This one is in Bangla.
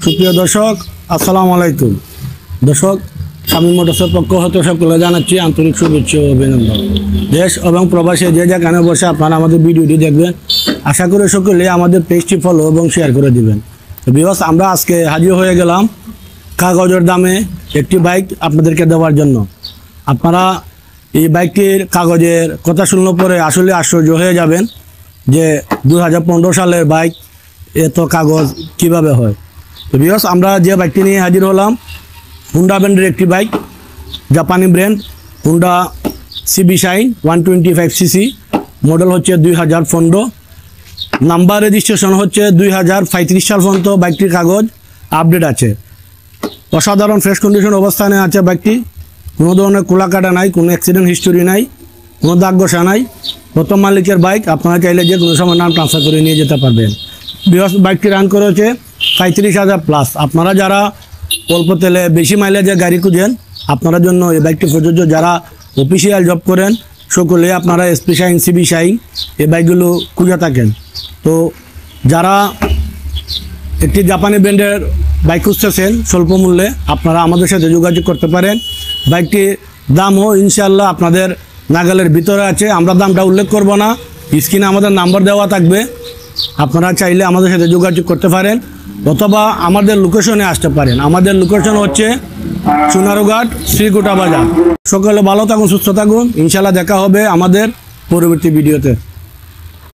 সুপ্রিয় দর্শক, আসসালামু আলাইকুম। দর্শক, শামীম মোটরসের পক্ষ হতে সকলে জানাচ্ছি আন্তরিক শুভেচ্ছা ও অভিনন্দন। দেশ এবং প্রবাসে যে যেখানে বসে আপনারা আমাদের ভিডিওটি দেখবেন, আশা করি সকলে আমাদের পেজটি ফলো এবং শেয়ার করে দিবেন। তো ভিউয়ার্স, আমরা আজকে হাজির হয়ে গেলাম কাগজের দামে একটি বাইক আপনাদেরকে দেওয়ার জন্য। আপনারা এই বাইকটির কাগজের কথা শুনলে পরে আসলে আশ্চর্য হয়ে যাবেন যে 2015 সালের বাইক এত কাগজ কিভাবে হয়। তো ভিউয়ার্স, আমরা যে বাইকটি নিয়ে হাজির হলাম হুন্ডা ব্র্যান্ডের একটি বাইক, জাপানি brand Honda CB shine 125cc, model হচ্ছে 2015, নাম্বার রেজিস্ট্রেশন হচ্ছে 2035 সাল পর্যন্ত। বাইকটির কাগজ আপডেট আছে, অসাধারণ ফ্রেশ কন্ডিশন অবস্থানে আছে বাইকটি। কোনো ধরনের খোলা কাটা নাই, কোনো অ্যাক্সিডেন্ট হিস্টোরি নাই, কোনো দাগ ঘষা নাই। প্রথম মালিকের বাইক, আপনারা চাইলে যে কোনো সময় নাম ট্রান্সফার করে নিয়ে যেতে পারবেন। বাইকটি রান করেছে 35,000 প্লাস। আপনারা যারা অল্প তেলে বেশি মাইলেজে গাড়ি খুঁজেন, আপনাদের জন্য এই বাইকটি প্রযোজ্য। যারা অফিসিয়াল জব করেন সকলে আপনারা এসপি শাইন, সিবি শাইন এই বাইকগুলো খুঁজে থাকেন। তো যারা একটি জাপানি ব্র্যান্ডের বাইক খুঁজতেছেন স্বল্প মূল্যে, আপনারা আমাদের সাথে যোগাযোগ করতে পারেন। বাইকটির দামও ইনশাআল্লাহ আপনাদের নাগালের ভিতরে আছে। আমরা দামটা উল্লেখ করব না, স্ক্রিনে আমাদের নাম্বার দেওয়া থাকবে, আপনারা চাইলে আমাদের সাথে যোগাযোগ করতে পারেন অথবা আমাদের লোকেশনে আসতে পারেন। আমাদের লোকেশন হচ্ছে সোনারঘাট, শ্রীকুটা বাজার। সকলে ভালো থাকুন, সুস্থ থাকুন, ইনশাআল্লাহ দেখা হবে আমাদের পরবর্তী ভিডিওতে।